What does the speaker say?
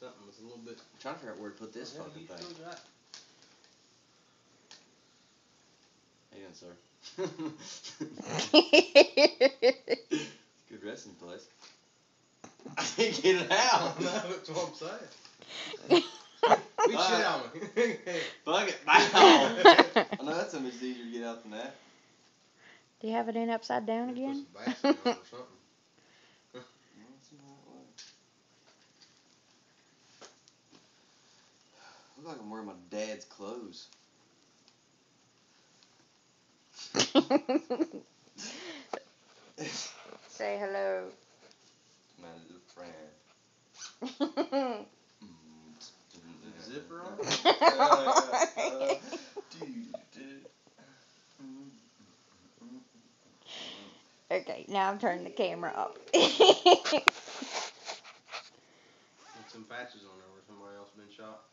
something that's a little bit. I'm trying to figure out where to put this fucking thing. Still got. How you doing, sir? Good resting place. I can't get it out. No, that's what I'm saying. Beat shit on me. Fuck it. Bow. I know that's so much easier to get out than that. Do you have it in upside down again? Put some basket on or something. Look like I'm wearing my dad's clothes. Say hello. My little friend. Zipper on? Okay, now I'm turning the camera up. Put some patches on there where somebody else been shot.